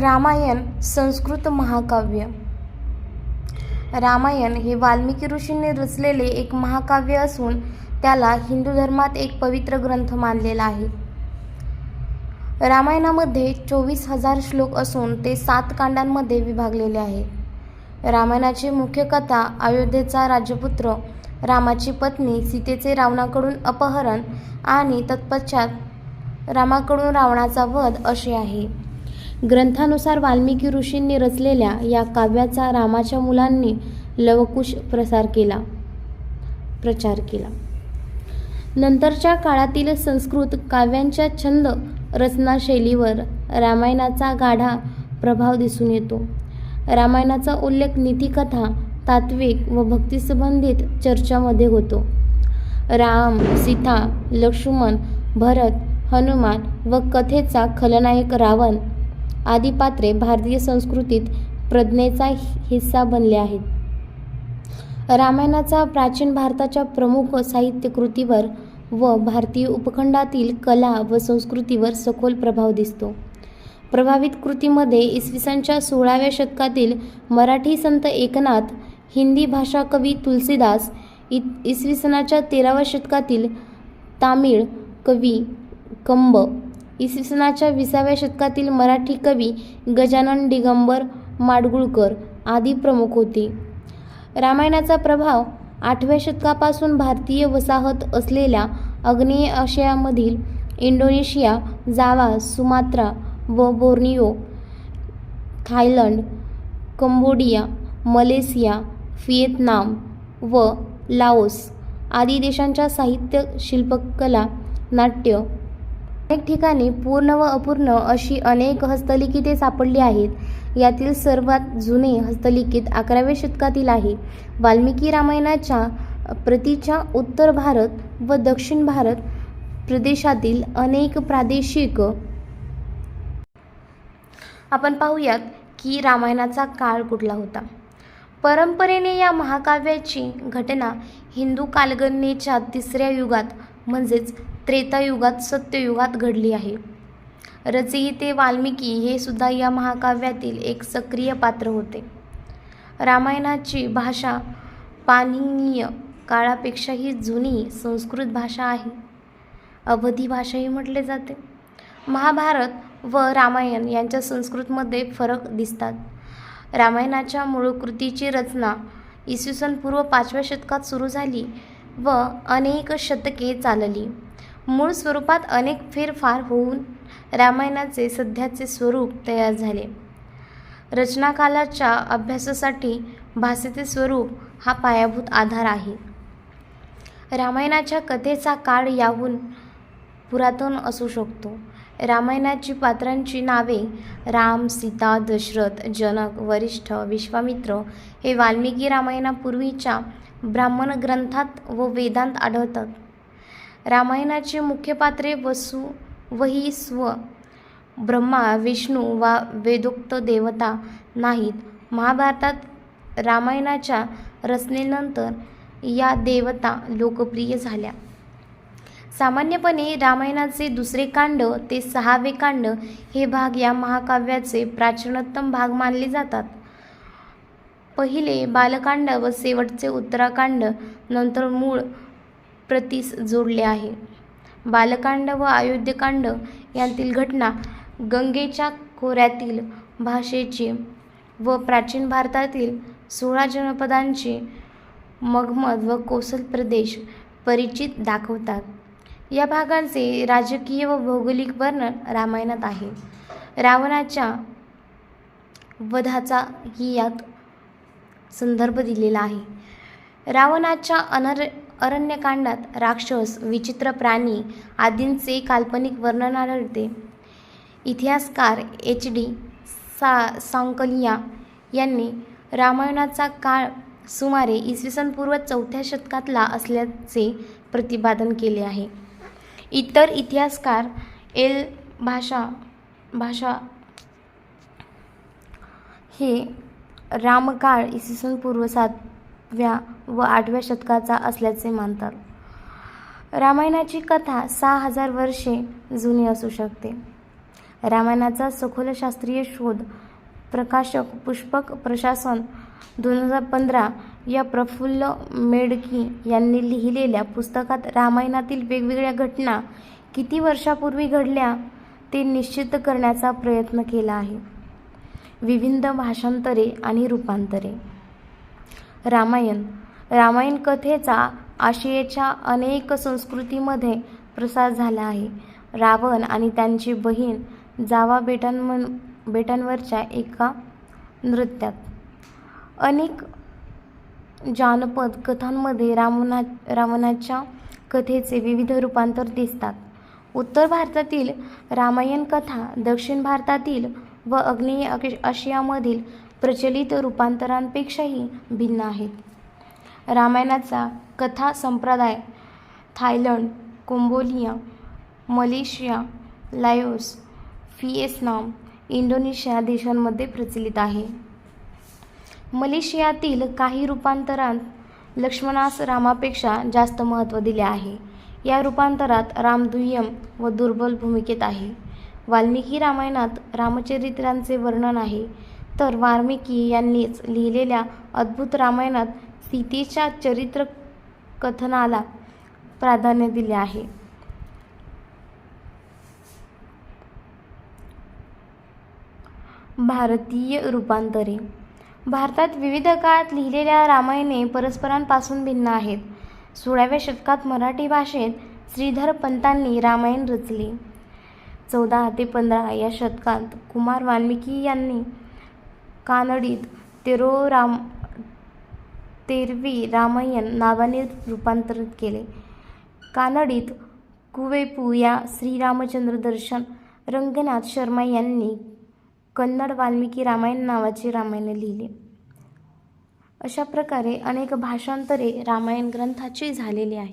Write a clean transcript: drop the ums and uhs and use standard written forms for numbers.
रामायण संस्कृत महाकाव्य. रामायण हे वाल्मिकी ऋषींनी रचलेले एक महाकाव्य असून त्याला हिंदू धर्मात एक पवित्र ग्रंथ मानलेला आहे. रामायणामध्ये 24,000 श्लोक असून ते 7 कांडांमध्ये विभागलेले आहे. रामायणाची मुख्य कथा अयोध्येचा राजपुत्र रामाची पत्नी सीतेचे रावणाकडून अपहरण आणि तत्पश्चात रामाकडून रावणाचा वध अशी आहे. ग्रंथानुसार वाल्मिकी ऋषींनी रचलेल्या या काव्याचा रामाच्या मुलांनी लवकुश प्रचार केला. नंतरच्या काळातील संस्कृत काव्यांच्या छंद रचनाशैलीवर रामायणाचा गाढा प्रभाव दिसून येतो. रामायणाचा उल्लेख नीतिकथा, तात्विक व भक्तिसंबंधित चर्चामध्ये होतो. राम, सीता, लक्ष्मण, भरत, हनुमान व कथेचा खलनायक रावण आदी पात्रे भारतीय संस्कृतीत प्रज्ञेचा हिस्सा बनले आहेत. रामायणाचा प्राचीन भारताच्या प्रमुख साहित्य कृतीवर व भारतीय उपखंडातील कला व संस्कृतीवर सखोल प्रभाव दिसतो. प्रभावित कृतीमध्ये इसवीसनच्या 16व्या शतकातील मराठी संत एकनाथ, हिंदी भाषा कवी तुलसीदास, इसवीसनाच्या 13व्या शतकातील तामिळ कवी कंब, इसवीसनाच्या 20व्या शतकातील मराठी कवी गजानन दिगंबर माडगूळकर आदी प्रमुख होते. रामायणाचा प्रभाव 8व्या शतकापासून भारतीय वसाहत असलेल्या आग्नेय आशियामधील इंडोनेशिया, जावा, सुमात्रा व Borneo, Thailand, Cambodia, Malaysia, Vietnam व लाओस आदी देशांच्या साहित्य, शिल्पकला, नाट्य अनेक ठिकाणी पूर्ण व अपूर्ण अशी अनेक हस्तलिखिते सापडली आहेत. यातील सर्वात जुने हस्तलिखित 11व्या शतकातील आहे. वाल्मिकी रामायणाच्या प्रतीच्या उत्तर भारत व दक्षिण भारत प्रदेशातील अनेक प्रादेशिक. आपण पाहूयात की रामायणाचा काळ कुठला होता. परंपरेने या महाकाव्याची घटना हिंदू कालगणनेच्या 3ऱ्या युगात म्हणजेच त्रेतायुगात सत्ययुगात घडली आहे. रचयिते वाल्मिकी हे सुद्धा या महाकाव्यातील एक सक्रिय पात्र होते. रामायणाची भाषा पाणिनीय काळापेक्षाही जुनी संस्कृत भाषा आहे. अवधी भाषाही म्हटले जाते. महाभारत व रामायण यांच्या संस्कृतमध्ये फरक दिसतात. रामायणाच्या मूळ कृतीची रचना इसवी पूर्व 5व्या शतकात सुरू झाली व अनेक शतके चालली. मूळ स्वरूपात अनेक फेरफार होऊन रामायणाचे सध्याचे स्वरूप तयार झाले. रचनाकालाच्या अभ्यासासाठी भाषेचे स्वरूप हा पायाभूत आधार आहे. रामायणाच्या कथेचा काळ याहून पुरातन असू शकतो. रामायणाची पात्रांची नावे राम, सीता, दशरथ, जनक, वसिष्ठ, विश्वामित्र हे वाल्मिकी रामायणापूर्वीच्या ब्राह्मण ग्रंथात व वेदांत आढळतात. रामायणाची मुख्य पात्रे वसु वही स्व, ब्रह्मा, विष्णू वा वेदोक्त देवता नाहीत. महाभारतात रामायणाच्या रचनेनंतर या देवता लोकप्रिय झाल्या. सामान्यपणे रामायणाचे 2रे कांड ते 6वे कांड हे भाग या महाकाव्याचे प्राचीनतम भाग मानले जातात. पहिले बालकांड व शेवटचे उत्तराकांड नंतर मूळ प्रतीस जोडले आहे. बालकांड व अयोध्येकांड यांतील घटना गंगेच्या खोऱ्यातील भाषेची व प्राचीन भारतातील 16 जनपदांचे मगध व कोसल प्रदेश परिचित दाखवतात. या भागांचे राजकीय व भौगोलिक वर्णन रामायणात आहे. रावणाच्या वधाचा ही यात संदर्भ दिलेला आहे. रावणाच्या अरण्यकांडात राक्षस, विचित्र प्राणी आदींचे काल्पनिक वर्णन आढळते. इतिहासकार HD सांकलिया यांनी रामायणाचा काळ सुमारे इसवी पूर्व 4थ्या शतकातला असल्याचे प्रतिपादन केले आहे. इतर इतिहासकार एल भाषा हे रामकाळ इसवी पूर्व 7व्या व 8व्या शतकाचा असल्याचे मानतात. रामायणाची कथा 6000 वर्षे जुनी असू शकते. रामायणाचा सखोल शास्त्रीय शोध, प्रकाशक पुष्पक प्रकाशन 2015 या प्रफुल्ल मेडकी यांनी लिहिलेल्या पुस्तकात रामायणातील वेगवेगळ्या घटना किती वर्षापूर्वी घडल्या ते निश्चित करण्याचा प्रयत्न केला आहे. विविध भाषांतरे आणि रूपांतरे. रामायण कथेचा आशियाच्या अनेक संस्कृतीमध्ये प्रसार झाला आहे. रावण आणि त्यांची बहीण जावा बेटांवरच्या एका नृत्यात. अनेक जानपद कथांमध्ये रावणाच्या कथेचे विविध रूपांतर दिसतात. उत्तर भारतातील रामायण कथा दक्षिण भारतातील व आग्नेय आशियामधील प्रचलित रूपांतरांपेक्षाही भिन्न आहेत. रामायणाचा कथा संप्रदाय Thailand, Cambodia, Malaysia, Laos, Vietnam, Indonesia देशांमध्ये प्रचलित आहे. मलेशियातील काही रूपांतरांत लक्ष्मणास रामापेक्षा जास्त महत्त्व दिले आहे. या रूपांतरात राम दुय्यम व दुर्बल भूमिकेत आहे. वाल्मिकी रामायणात रामचरित्राचे वर्णन आहे, तर वाल्मिकी यांनीच लिहिलेल्या अद्भुत रामायणात सीतेच्या चरित्र कथनाला प्राधान्य दिले आहे. भारतीय रूपांतरे. भारतात विविध काळात लिहिलेल्या रामायणे परस्परांपासून भिन्न आहेत. 16व्या शतकात मराठी भाषेत श्रीधर पंतांनी रामायण रचले. 14 ते 15 या शतकात कुमार वाल्मिकी यांनी कानडीत तेरवी रामायण नावाने रूपांतरित केले. कानडीत कुवेंपू या श्रीरामचंद्र दर्शन, रंगनाथ शर्मा यांनी कन्नड वाल्मिकी रामायण नावाचे रामायण लिहिले. अशा प्रकारे अनेक भाषांतरे रामायण ग्रंथाची झालेली आहेत.